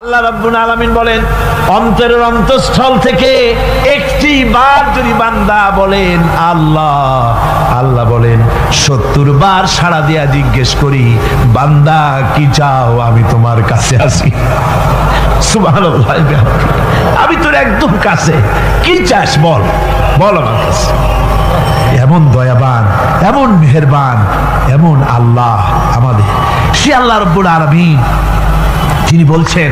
আল্লাহ রাব্বুল আলামিন বলেন, অন্তরের অন্তঃস্থল থেকে একটি বার যদি বান্দা বলেন আল্লাহ আল্লাহ বলেন, 70 বার সাড়া দিয়া জিজ্ঞেস করি, বান্দা কি চাও, আমি তোমার কাছে আছি। সুবহানাল্লাহ, আমি তোর একদম কাছে, কি চাস বল বল আমার কাছে। এমন দয়াবান, এমন মেহেরবান, এমন আল্লাহ আমাদের। সে আল্লাহ রাব্বুল আলামিন তিনি বলছেন,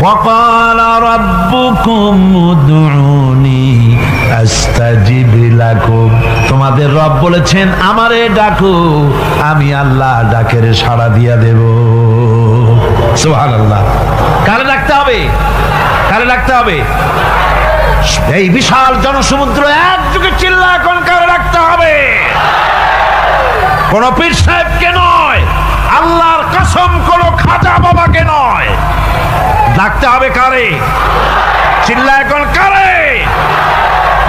ওয়াকাল রাব্বুকুম উদউনি আস্তাজিব লাকুম, তোমাদের রব বলেছেন আমারে ডাকো, আমি আল্লাহ ডাকের সাড়া দিয়া দেব। সুবহানাল্লাহ। কারে ডাকতে হবে? কারে ডাকতে হবে? এই বিশাল জনসমুদ্র একযোগে চিল্লা এখন কারে ডাকতে হবে? কোন পীর সাহেবকে নয়, আল্লাহর কসম কোন খাজা বাবাকে নয়, ডাকতে হবে কারে? চিল্লা এখন কারে?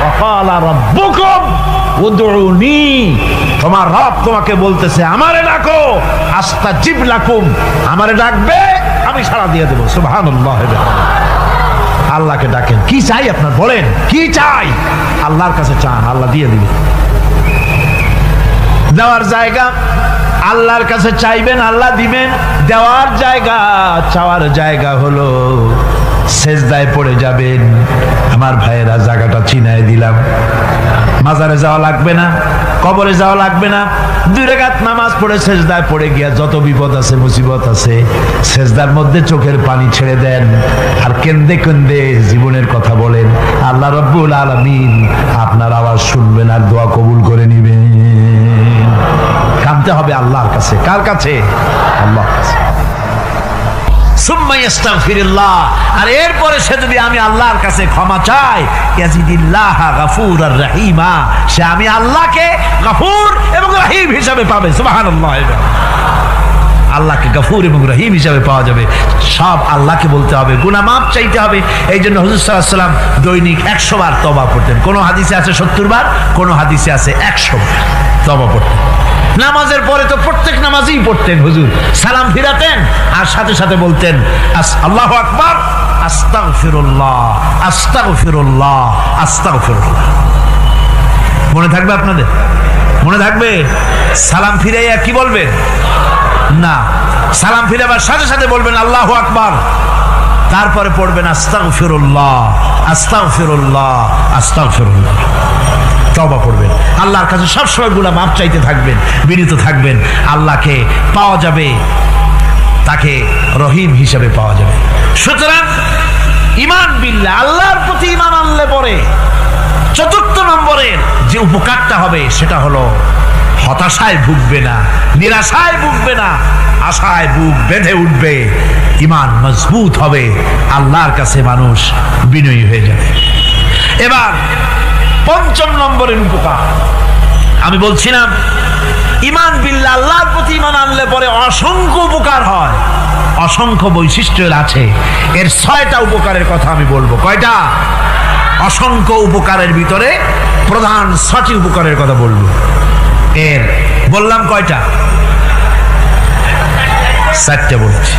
ওয়াকালা রাব্বুকুম উদউনি, তোমার রব তোমাকে বলতেছে আমারে ডাকো, আস্তাজিব লাকুম, আমারে ডাকবে আমি সাড়া দিয়ে দেব। সুবহানাল্লাহ। আল্লাহকে ডাকেন, কি চাই আপনার বলেন, কি চাই? আল্লাহর কাছে চান, আল্লাহ দিয়ে দিবে। দেওয়ার জায়গা আল্লাহর কাছে চাইবেন, আল্লাহ দিবেন। দেওয়ার জায়গা, চাওয়ার জায়গা হলো সেজদায় পড়ে যাবেন। আমার ভাইয়েরা, জায়গাটা চিনায় দিলাম। মাজারে যাওয়া লাগবে না, কবরে যাওয়া লাগবে না। 2 রাকাত নামাজ পড়ে সেজদায় পড়ে গিয়া যত বিপদ আছে, মুসিবত আছে, সেজদার মধ্যে চোখের পানি ছেড়ে দেন আর কেন্দে কেন্দে জীবনের কথা বলেন। আল্লাহ রাব্বুল আলামিন আপনার আওয়াজ শুনবেন আর দোয়া কবুল করে নেবেন। কাঁদতে হবে আল্লাহর কাছে। কার কাছে? আল্লাহর কাছে। সুম্মা ইস্তাগফিরুল্লাহ, আর এরপরে সে যদি আমি আল্লাহর কাছে ক্ষমা চাই, ইয়াজিদিল্লাহ গফুরার রহিমা, সে আমি আল্লাহকে গফুর এবং রহিম হিসাবে পাবে। সুবহানাল্লাহ। আল্লাহকে গফুর এবং রহিম হিসাবে পাওয়া যাবে। সব আল্লাহকে বলতে হবে, গুনাহ মাফ চাইতে হবে। এই জন্য হুজুর সাল্লাল্লাহু আলাইহি ওয়াসাল্লাম দৈনিক 100 বার তওবা পড়তেন। কোন হাদিসে আছে 70 বার, কোন হাদিসে আছে 100 বার তওবা পড়তেন। নামাজের পরে তো প্রত্যেক নামাজই পড়তেন হুজুর, সালাম ফিরাতেন আর সাথে সাথে বলতেন আল্লাহু আকবার, আস্তাগফিরুল্লাহ, আস্তাগফিরুল্লাহ, আস্তাগফিরুল্লাহ। মনে থাকবে আপনাদের? মনে থাকবে? সালাম ফিরাইয়া কি বলবেন? না, সালাম ফিরাবার সাথে সাথে বলবেন আল্লাহু আকবার, তারপরে পড়বেন আস্তাগফিরুল্লাহ, আস্তাগফিরুল্লাহ, আস্তাগফিরুল্লাহ। তওবা করবেন, আল্লাহর কাছে সবসময় গুনাহ মাফ চাইতে থাকবেন, বিনীত থাকবেন। আল্লাহকে পাওয়া যাবে, তাকে রহিম হিসেবে পাওয়া যাবে। সুতরাং ঈমান বিল্লাহ, আল্লাহর প্রতি ঈমান আনলে পরে 4th নম্বরের যে উপকারটা হবে সেটা হলো হতাশায় ভুগবে না, নিরাশায় ভুগবে না, আশায় বুক বেঁধে উঠবে, ঈমান মজবুত হবে, আল্লাহর কাছে মানুষ বিনয়ী হয়ে যাবে। এবার 5ম নম্বরের উপকার আমি বলছিলাম, ঈমান বিল্লাহ, আল্লাহর প্রতি ঈমান আনলে পরে অসংখ্য উপকার হয়, অসংখ্য বৈশিষ্ট্য আছে। এর 6টা উপকারের কথা আমি বলবো। কয়টা? অসংখ্য উপকারের ভিতরে প্রধান 6টি উপকারের কথা বলবো। এর বললাম কয়টা? 4টে বলছি।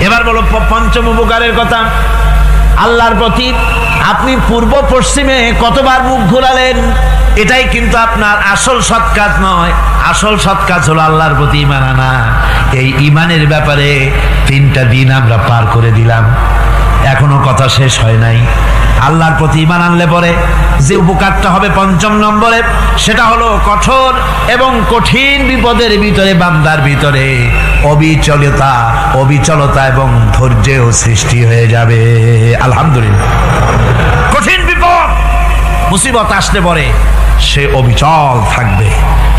এবার বলো 5ম উপকারের কথা। আল্লাহর প্রতি আপনি পূর্ব পশ্চিমে কতবার মুখ ঘোরালেন, এটাই কিন্তু আপনার আসল সৎ কাজ নয়। আসল সৎ কাজ হলো আল্লাহর প্রতি ঈমান আনা। এই ঈমানের ব্যাপারে 3টা দিন আমরা পার করে দিলাম, এখনো কথা শেষ হয় নাই। আল্লাহর প্রতি ঈমান আনলে পরে যে উপকারটা হবে 5ম নম্বরে, সেটা হলো কঠোর এবং কঠিন বিপদের ভিতরে বান্দার ভিতরে অবিচলতা এবং ধৈর্যের সৃষ্টি হয়ে যাবে। আলহামদুলিল্লাহ। কঠিন বিপদ মুসিবত আসলে পরে সে অবিচল থাকবে।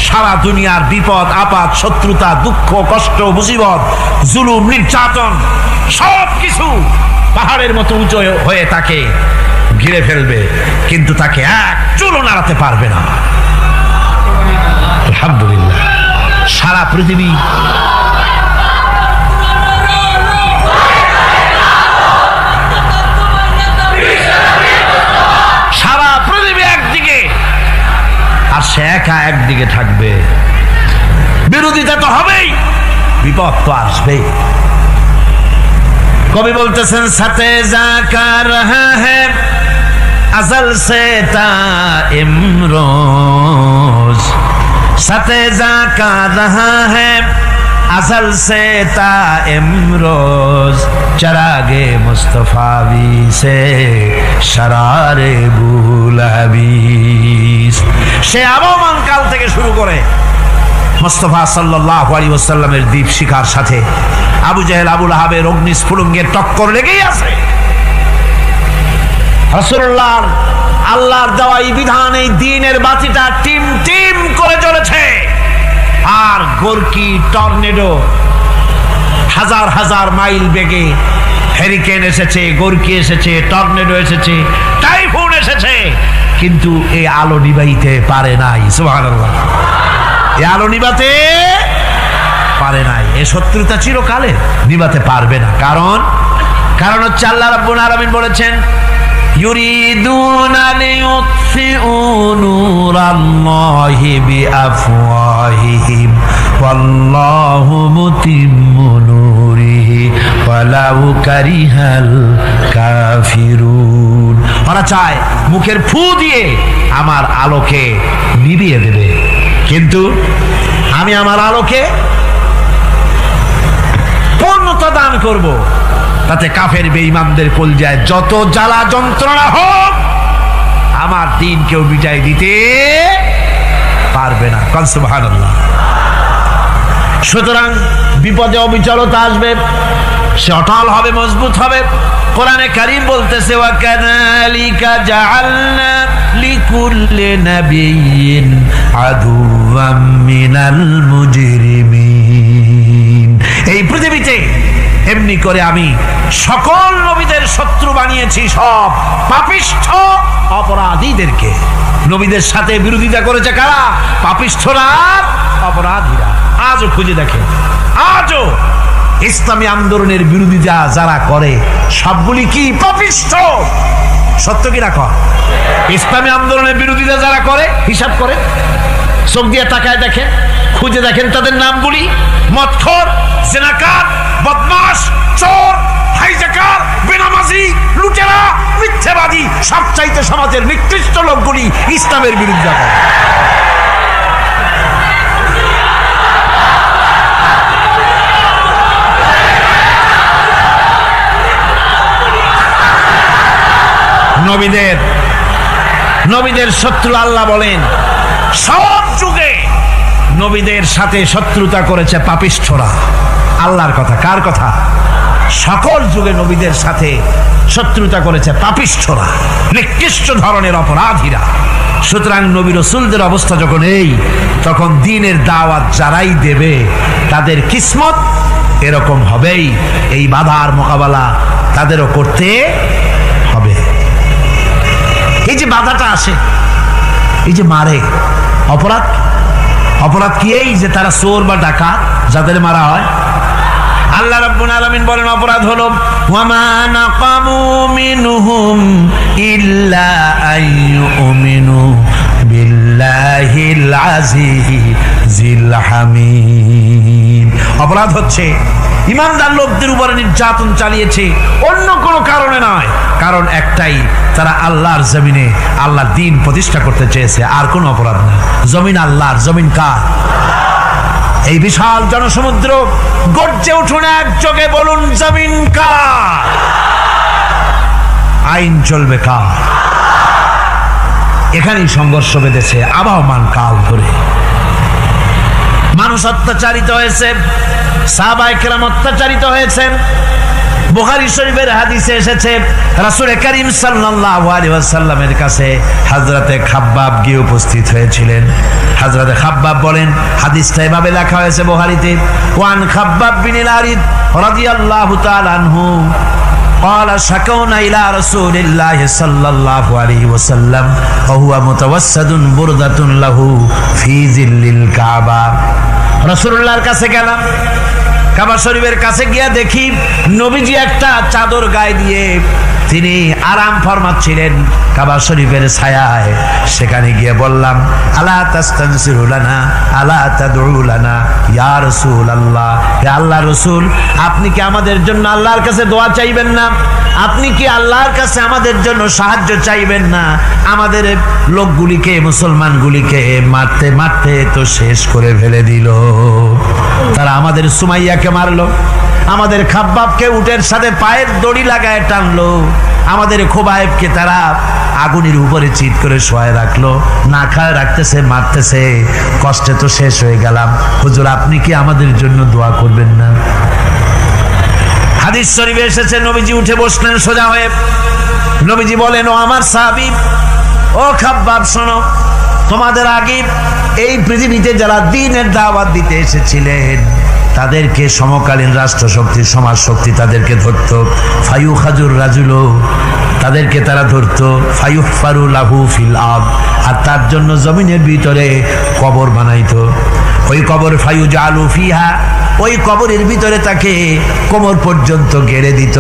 সারা দুনিয়ার বিপদ আপদ, শত্রুতা, দুঃখ, কষ্ট, মুসিবত, জুলুম, নির্যাতন সব কিছু পাহাড়ের মতো উঁচু হয়ে তাকে ঘিরে ফেলবে, কিন্তু তাকে এক চুলও নাড়াতে পারবে না। আলহামদুলিল্লাহ। সারা পৃথিবী একদিকে আর সে একা একদিকে থাকবে। বিরোধিতা তো হবেই, বিপদ তো আসবেই। কবি বলতেছেন সাথে জাকা রহা হ্যায় अज़ल से ता इमरोज सते जाका रहा है अज़ल से ता इमरोज चरागे मुस्तफावी से शरारे बुलहबीस से आबोमान काल থেকে শুরু করে মুস্তাফা সাল্লাল্লাহু আলাইহি ওয়াসাল্লামের দীপ শিখার সাথে আবু জাহেল আবু লাহাবের অগ্নিস্ফুলিঙ্গের টক্কর লেগেই আছে। রাসূলুল্লাহ আল্লাহর দেওয়া এই বিধান, এই দ্বীনের বাতিটা টিম টিম করে জ্বলেছে। আর গোরকি টর্নেডো হাজার হাজার মাইল বেগে হেরিকেন এসেছে, গোরকি এসেছে, টর্নেডো এসেছে, টাইফুন এসেছে, কিন্তু এই আলো নিভাইতে পারে নাই। সুবহানাল্লাহ, এই আলো নিভাতে পারে নাই। এই শত্রুতা চিরকালের, নিভাতে পারবে না। কারণ হচ্ছে আল্লাহ রাব্বুল আলামিন বলেছেন ইউরিদুনা লিয়ুতফিউ নূরাল্লাহি বিআফওয়াহিহিম ওয়াল্লাহু মুতিম্মু নূরিহি ওয়ালাউ কারিহাল কাফিরুন। ওরা চায় মুখের ফু দিয়ে আমার আলোকে নিভিয়ে দেবে, কিন্তু আমি আমার আলোকে পূর্ণতা দান করব। তাতে কাফের বেঈমানদের কলজায় যত জ্বালা যন্ত্রণা হোক, আমার দ্বীন কেউ মিটাই দিতে পারবে না। সুবহানাল্লাহ। সুতরাং বিপদে অবিচলতা আসবে, সে অটল হবে, মজবুত হবে। কোরআনে কারীম বলতেছে ওয়া কাযালিকা জাআলনা লিকুল্লি নাবিয়্যিন আদুওয়াম মিনাল মুজরিমিন। এই পৃথিবীতে এমনি করে আমি সকল নবীদের শত্রু বানিয়েছি, সব পাপিষ্ঠ অপরাধীদেরকে। নবীদের সাথে বিরোধিতা করেছে কারা? পাপিষ্ঠরা, অপরাধীরা। আজও খুঁজে দেখেন, আজও ইসলামী আন্দোলনের বিরোধিতা যারা করে সবগুলি কি পাপিষ্ঠ? সত্য কি না কর? ইসলামী আন্দোলনের বিরোধিতা যারা করে হিসাব করে, চোখ দিয়ে তাকায় দেখেন, খুঁজে দেখেন তাদের নামগুলি। মদখোর, জিনাকার, বদমাশ, চোর, হাইজাকার, বেনামাজি, লুটেরা, মিথ্যাবাদী, সবচাইতে সমাজের নিকৃষ্ট লোকগুলি ইসলামের বিরোধিতা করে। নবীদের শত্রু আল্লাহ বলেন সব যুগে নবীদের সাথে শত্রুতা করেছে পাপিষ্ঠরা। আল্লাহর কথা, কার কথা? সকল যুগে নবীদের সাথে শত্রুতা করেছে পাপিষ্ঠরা, নিকৃষ্ট ধরনের অপরাধীরা। সুতরাং নবী রাসূলদের অবস্থা যখন এই, তখন দ্বীনের দাওয়াত যারাই দেবে তাদের কিসমত এরকম হবেই। এই বাধার মোকাবেলা তাদেরও করতে হবে। এই যে বাধাটা আসে, এই যে মারে, অপরাধ কি? এই যে তারা চোর বা ডাকাত যাদের মারা হয়। আল্লাহ রাব্বুল আলামিন বলেন অপরাধ হলো ওয়ামা নাকামু মিনহুম ইল্লা আইয়ুমিনু বিল্লাহিল আজিজিল হামিদ। অপরাধ হচ্ছে ইমানদার লোকদের উপরে নির্যাতন চালিয়েছে, অন্য কোনো কারণে নয়। কারণ একটাই, তারা আল্লাহর জমিনে আল্লাহর দ্বীন প্রতিষ্ঠা করতে চেয়েছে, আর কোনো অপরাধ না। জমিন আল্লাহর, জমিন কার? এই বিশাল জনসমুদ্র গর্জে উঠুন একযোগে, বলুন জমিন কার? আইন চলবে কার? এখানেই সংঘর্ষ বেঁধেছে আবহমান কাল ধরে। মানুষ অত্যাচারিত হয়েছে, সাহাবায়ে কেরাম অত্যাচারিত হয়েছেন। বুখারী শরীফের হাদিসে এসেছে রাসূল করিম সাল্লাল্লাহু আলাইহি ওয়াসাল্লামের কাছে হযরতে খাব্বাব গিয়ে উপস্থিত হয়েছিলেন। হযরতে খাব্বাব বলেন, হাদিসটা এভাবে লেখা হয়েছে বুখারীতে, ওয়ান খাব্বাব বিন আল-আরিদ রাদিয়াল্লাহু তাআলা আনহু قال شكونا إلى رسول الله صلى الله عليه وسلم وهو متوسد بردة له في ظل الكعبة। রাসূলুল্লাহর কাছে গেলাম, কাবা শরীফের কাছে গিয়া দেখি নবীজি একটা চাদর গায়ে দিয়ে তিনি আরাম ফরমাচ্ছিলেন কাবা শরীফের ছায়ায়। সেখানে গিয়ে বললাম, আলা তাস্তানসিরু লানা আলা তাদউ লানা ইয়া রাসূলুল্লাহ, হে আল্লাহর রাসূল, আপনি কি আমাদের জন্য আল্লাহর কাছে দোয়া চাইবেন না? আপনি কি আল্লাহর কাছে আমাদের জন্য সাহায্য চাইবেন না? আমাদের লোকগুলিকে, মুসলমানগুলিকে মারতে মারতে তো শেষ করে ফেলে দিল। তারা আমাদের সুমাইয়াকে মারলো, আমাদের খাব্বাবকে উটের সাথে পায়ের দড়ি লাগায় টানলো, আমাদের খোবায়েবকে তারা আগুনের উপরে চিৎ করে শোয়ায় রাখলো, না খায় রাখতেছে, মারতেছে। কষ্টে তো শেষ হয়ে গেলাম। হুজুর, আপনি কি আমাদের জন্য দোয়া করবেন না? হাদিস শরীফে এসেছে, নবীজি উঠে বসলেন সোজা হয়ে। নবীজি বলেন, ও আমার সাহাবী, ও খাব্বাব, শোনো, তোমাদের আগে এই পৃথিবীতে যারা দ্বীনের দাওয়াত দিতে এসেছিলেন তাদেরকে সমকালীন রাষ্ট্রশক্তি, সমাজ শক্তি তাদেরকে ধরত। ফায়ু খাজুর রাজুলো, তাদেরকে তারা ধরত। ফায়ুহফারু লাহু ফিল আরদ, আর তার জন্য জমিনের ভিতরে কবর বানাইতো। ওই কবর ফায়ু জালু ফিহা, ওই কবরের ভিতরে তাকে কোমর পর্যন্ত গেড়ে দিত।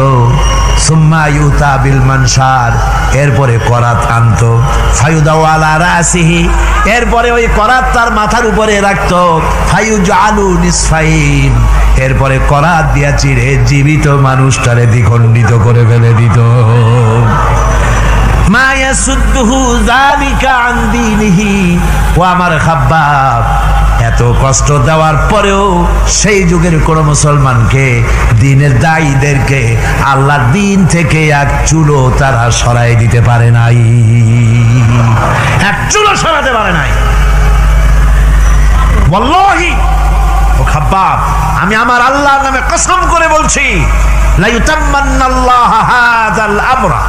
সুম্মা ইউতা বিল মানশার, এরপরে করাত আনতো। ফায়ুদাউ আলা রাসিহি, এরপরে ওই করাত তার মাথার উপরে রাখতো। ফায়ুজালু নিসফাইন, এরপরে করাত দিয়া চিরে জীবিত মানুষটারে দ্বিখণ্ডিত করে ফেলে দিত। মা ইয়াসুদ্দুহু যালিকা আন দীনিহি, ও আমার খাব্বাব, এত কষ্ট দেওয়ার পরেও সেই যুগের কোন মুসলমানকে, দ্বীনের দায়ীদেরকে আল্লাহর দ্বীন থেকে এক চুলো তারা সরাই দিতে পারে নাই, এক চুলো সরাতে পারে নাই। ওয়াল্লাহি, ও খাব্বাব, আমি আমার আল্লাহর নামে কসম করে বলছি, লা ইউতাম্মান্নাল্লাহু হাযাল আমরা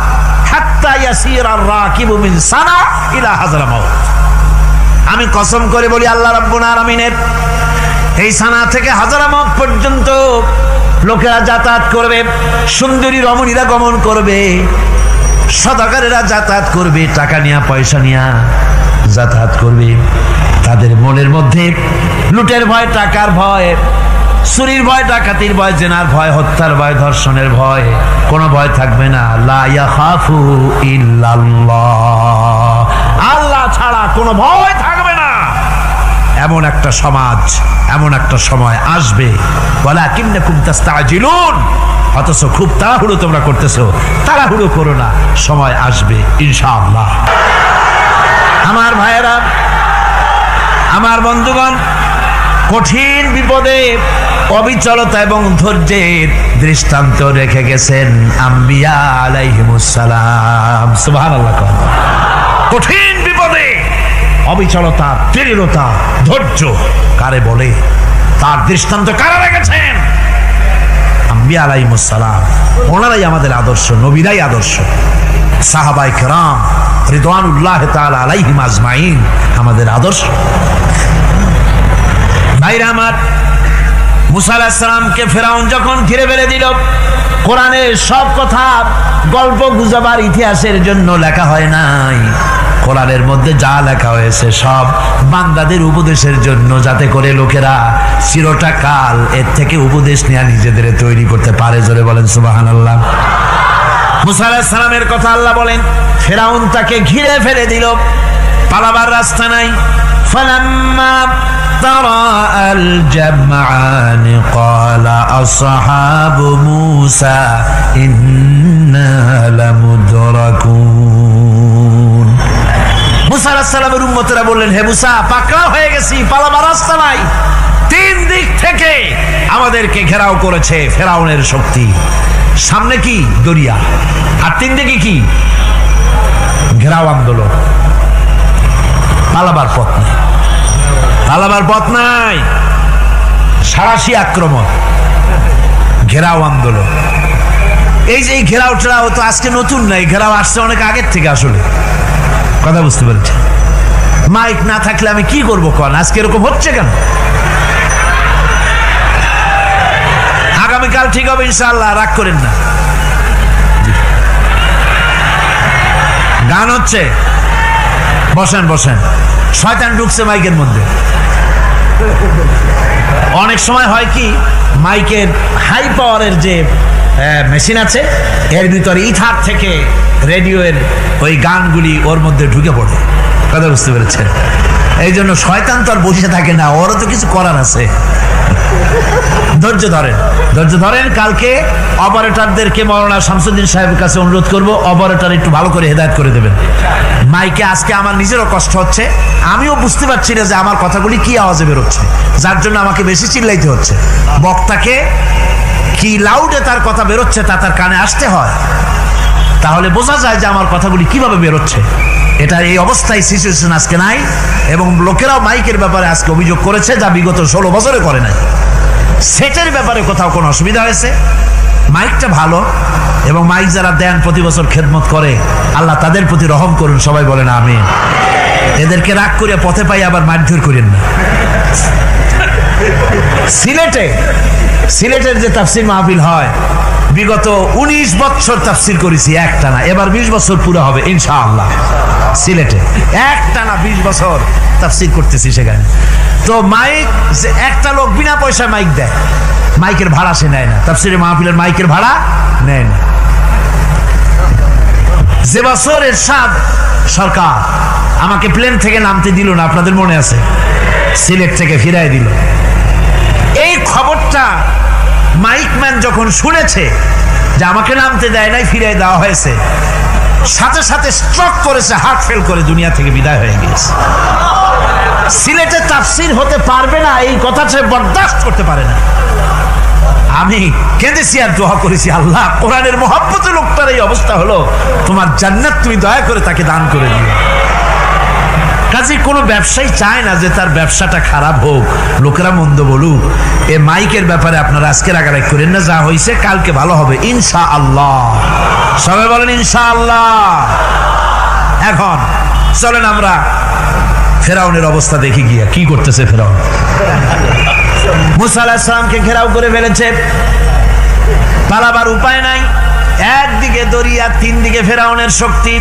হাত্তা ইয়াসিরা আর-রাকিবু মিন সানা ইলা হাযরামাউত। আমি কসম করে বলি, আল্লাহ রাব্বুল আলামিনের এই সানা থেকে হাজারামাউত পর্যন্ত লোকেরা যাতায়াত করবে, সুন্দরী রমণীরা গমন করবে, সদাগরেরা যাতায়াত করবে, টাকা নিয়া পয়সা নিয়া যাতায়াত করবে। তাদের মনের মধ্যে লুটের ভয়, টাকার ভয়, চুরির ভয়, ডাকাতির ভয়, জেনার ভয়, হত্যার ভয়, ধর্ষণের ভয়, কোনো ভয় থাকবে না। লা ইয়াখাফু ইল্লাল্লাহ, আল্লাহ ছাড়া কোনো ভয় থাকবে না। এমন একটা সমাজ, এমন একটা সময় আসবে। ওয়ালাকিন্নাকুম তাস্তাজিলুন, অথচ খুব তাড়াহুড়ো তোমরা করতেছো। তাড়াহুড়ো করো না, সময় আসবে ইনশাআল্লাহ। আমার ভাইয়েরা, আমার বন্ধুগণ, কঠিন বিপদে অবিচলতা এবং ধৈর্যের দৃষ্টান্ত রেখে গেছেন আম্বিয়া আলাইহিমুস সালাম। সুবহানাল্লাহ। কঠিন বিপদে অবিচলতা, দৃঢ়তা, ধৈর্য কারে বলে, তার দৃষ্টান্ত কারা রেখেছেন? আম্বিয়া আলাইহিমুস সালাম। ওনারাই আমাদের আদর্শ, নবীরাই আদর্শ। সাহাবায়ে কেরাম রিদওয়ানুল্লাহ তাআলা আলাইহিম আজমাইন আমাদের আদর্শ। ভাইরা আমার, মুসা আলাইহিস সালামকে ফেরাউন যখন ঘিরে ফেলে দিল, কোরআনের সব কথা গল্প গুজবার ইতিহাসের জন্য লেখা হয় নাই। কোরআনের মধ্যে যা লেখা হয়েছে সব বান্দাদের উপদেশের জন্য, যাতে করে লোকেরা চিরটা কাল এর থেকে উপদেশ নেওয়া নিজেদের তৈরি করতে পারে। জোরে বলেন সুবহানাল্লাহ। মুসা আলাইহিস সালামের কথা আল্লাহ বলেন, ফেরাউন তাকে ঘিরে ফেলে দিল, পালাবার রাস্তা নাই। ফালাম্মা ترى الجمعان قال أصحاب موسى إنا لمدركون। মুসা আলাইহিস সালামের উম্মতেরা বললেন, হে মুসা, পাকড়াও হয়ে গেছি, পালাবার রাস্তা নাই। তিন দিক থেকে আমাদেরকে ঘেরাও করেছে ফেরাউনের শক্তি। সামনে কি? দরিয়া, আর তিন দিকে কি? ঘেরাও আন্দোলন। পালাবার পথ নেই, পালাবার পথ নাই। সারাশি আক্রমণ, ঘেরাও আন্দোলন। এই যে ঘেরাও টেরাও তো আজকে নতুন নাই, ঘেরাও আসছে অনেক আগের থেকে। আসলে কথা বুঝতে পারছি। মাইক না থাকলে আমি কি করবো কন? আজকে এরকম হচ্ছে কেন? আগামীকাল ঠিক হবে ইনশাআল্লাহ, রাগ করেন না। গান হচ্ছে, বসেন বসেন। শয়তান ঢুকছে মাইকের মধ্যে। অনেক সময় হয় কি, মাইকের হাই পাওয়ারের যে মেশিন আছে, এর ভিতরে ইথার থেকে রেডিওর ওই গানগুলি ওর মধ্যে ঢুকে পড়ে। কথা বুঝতে পেরেছেন? এই জন্য শয়তান তো আর বসে থাকে না, ওরও তো কিছু করার আছে। ধৈর্য ধরেন, ধৈর্য ধরেন। কালকে অপারেটরদেরকে মাওলানা শামসুদ্দিন সাহেবের কাছে অনুরোধ করব, অপারেটর একটু ভালো করে হেদায়েত করে দেবেন মাইকে। আজকে আমার নিজেরও কষ্ট হচ্ছে, আমিও বুঝতে পারছি না যে আমার কথাগুলি কি আওয়াজে বেরোচ্ছে, যার জন্য আমাকে বেশি চিল্লাইতে হচ্ছে। বক্তাকে কি লাউডে তার কথা বেরোচ্ছে তা তার কানে আসতে হয়, তাহলে বোঝা যায় যে আমার কথাগুলি কিভাবে বেরোচ্ছে। এটা এই অবস্থায় সিচুয়েশন আজকে নাই, এবং লোকেরাও মাইকের ব্যাপারে আজকে অভিযোগ করেছে যা বিগত 16 বছরে করে নাই। সেটের ব্যাপারে কোথাও কোনো অসুবিধা হয়েছে? মাইকটা ভালো, এবং মাইক যারা দেন প্রতি বছর খেদমত করে, আল্লাহ তাদের প্রতি রহম করুন, সবাই বলেন আমিন। এদেরকে রাগ করে পথে পাই আবার মারধর করেন না। সিলেটের যে তাফসির মাহফিল হয়, বিগত 19 বছর তাফসির করেছি একটানা, এবার 20 বছর পুরো হবে ইনশাআল্লাহ। সিলেটে একটানা 20 বছর তাফসির করতেছি সেখানে। তো মাইক, যে একটা লোক বিনা পয়সায় মাইক দেয়, মাইকের ভাড়া সে নেয় না, তাফসিরে মাহফিলের মাইকের ভাড়া নেয় না। যে বছর এরশাদ সরকার আমাকে প্লেন থেকে নামতে দিল না, আপনাদের মনে আছে? সিলেট থেকে ফিরাই দিল। এই খবরটা মাইকম্যান যখন শুনেছে যে আমাকে নামতে দেয় নাই, ফিরাই দেওয়া হয়েছে, সাথে সাথে স্ট্রোক করেছে, হার্ট ফেল করে দুনিয়া থেকে বিদায় হয়ে গিয়েছে। সিলেটে তাফসির হতে পারবে না এই কথা সে বরদাস্ত করতে পারে না। আমি কেঁদেছি আর দোয়া করেছি, আল্লাহ কোরআনের মহব্বতে লোকটার এই অবস্থা হলো, তোমার জান্নাত তুমি দয়া করে তাকে দান করে দিও। কাজে কোনো ব্যবসায়ী চায় না যে তার ব্যবসাটা খারাপ হোক, লোকেরা মন্দ বলুক। এ মাইকের ব্যাপারে আপনারা আজকে রাগারাগ করেন না, যা হয়েছে কালকে ভালো হবে ইনশাআল্লাহ। সবাই বলেন ইনশাআল্লাহ। এখন চলেন আমরা ফেরাউনের অবস্থা দেখি গিয়া কি করতেছে ফেরাউন। মুসা আলাইহিস সালামকে ঘেরাও করে ফেলেছে, পালাবার উপায় নাই। একদিকে দরিয়া, 3 দিকে ফেরাউনের শক্তি।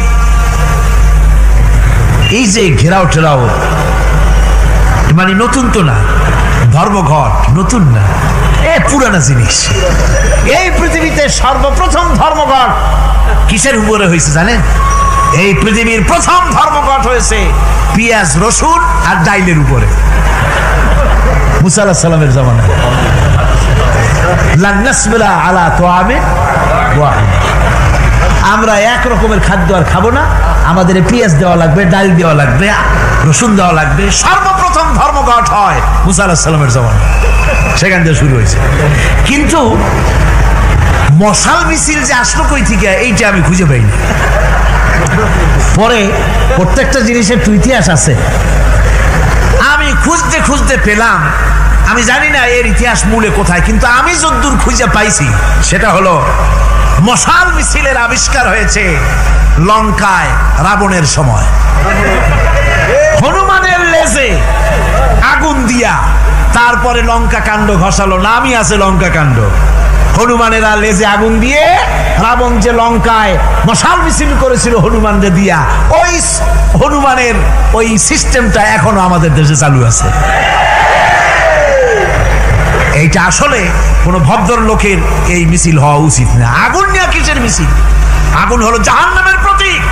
এই যে ঘেরাও টেরাও মানে নতুন তো না, ধর্মঘট নতুন না, এ পুরানা জিনিস। এই পৃথিবীতে সর্বপ্রথম ধর্মঘট কিসের উপরে হয়েছে জানেন? এই পৃথিবীর প্রথম ধর্মঘট হয়েছে পেঁয়াজ, রসুন আর ডাইলের উপরে, মুসা আলাইহিস সালামের জামানায়। লান নাসবিরা আলা তুআমিন ওয়াহিদ, আমরা এক রকমের খাদ্য আর খাবো না, আমাদের পেঁয়াজ দেওয়া লাগবে, ডাল দেওয়া লাগবে, রসুন দেওয়া লাগবে। সর্বপ্রথম ধর্মঘট হয় মুসা আলাইহিস সালামের জামানায়, সেখান থেকে শুরু হয়েছে। কিন্তু মশাল মিছিল যে আসলো কই থেকে, এইটা আমি খুঁজে পাইনি। পরে প্রত্যেকটা জিনিসের তো ইতিহাস আছে, আমি খুঁজতে খুঁজতে পেলাম। আমি জানি না এর ইতিহাস মূলে কোথায়, কিন্তু আমি যতদূর খুঁজে পাইছি সেটা হলো মশাল মিছিলের আবিষ্কার হয়েছে লঙ্কায় রাবণের সময়। হনুমানের লেজে আগুন দিয়া তারপরে লঙ্কা কাণ্ড ঘষালো, নামই আছে লঙ্কা কাণ্ড। হনুমানেরা লেজে আগুন দিয়ে রাবণ যে লঙ্কায় মশাল মিছিল করেছিল হনুমানদের দিয়া, ওই হনুমানের ওই সিস্টেমটা এখনো আমাদের দেশে চালু আছে। এইটা আসলে কোন ভদ্রলোকের এই মিছিল হওয়া উচিত না। আগুন নিয়ে কিসের মিছিল? আগুন হলো জাহান্নামের প্রতীক।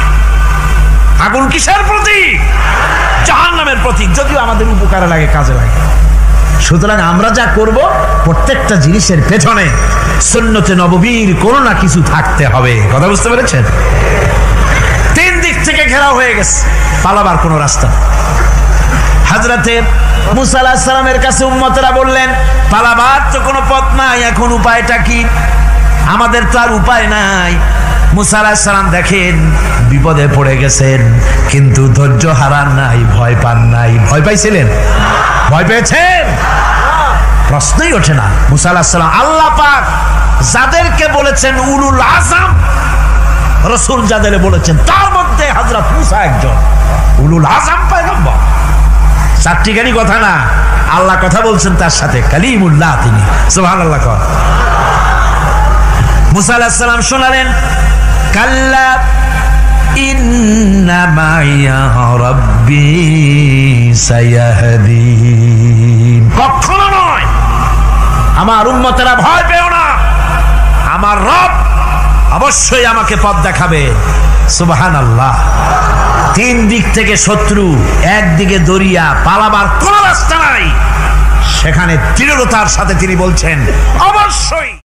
আগুন কিসের প্রতীক? জাহান্নামের প্রতীক। যদিও আমাদের উপকারে লাগে, কাজে লাগে। সুতরাং আমরা যা করব, প্রত্যেকটা জিনিসের পেছনে সুন্নতে নববীর কোনো না কিছু থাকতে হবে। কথা বুঝতে পেরেছেন? 3 দিক থেকে ঘেরাও হয়ে গেছে, পালাবার কোনো রাস্তা। হযরতে মুসা আলাইহিস সালামের কাছে উম্মতরা বললেন, পালাবার তো কোনো পথ নাই, এখন উপায়টা কি? আমাদের তো আর উপায় নাই। মুসা আলাইহিস সালাম দেখেন বিপদে পড়ে গেছেন, কিন্তু ধৈর্য হারান নাই, ভয় পান নাই। ভয় পাইছিলেন? ভয় পেয়েছেন? প্রশ্নই ওঠে না। মুসা আলাইহিস সালাম, আল্লাহ পাক যাদেরকে বলেছেন উলুল আযম রাসূল, যাদের বলেছেন তার মধ্যে হযরত মুসা একজন উলুল আযম পয়গম্বর। চারটিখানি কথা না, আল্লাহ কথা বলছেন তার সাথে, কালিমুল্লাহ তিনি। সুবহানাল্লাহ। মুসা আলাইহিস সালাম শোনালেন, কাল্লা ইন্না মাইয়া রাব্বি সায়াহদিন। কখনো নয়, আমার উম্মতেরা ভয় পেও না, আমার রব অবশ্যই আমাকে পথ দেখাবে। সুবহানাল্লাহ। তিন দিক থেকে শত্রু, একদিকে দরিয়া, পালাবার কোন রাস্তা নাই, সেখানে দৃঢ়তার সাথে তিনি বলছেন অবশ্যই।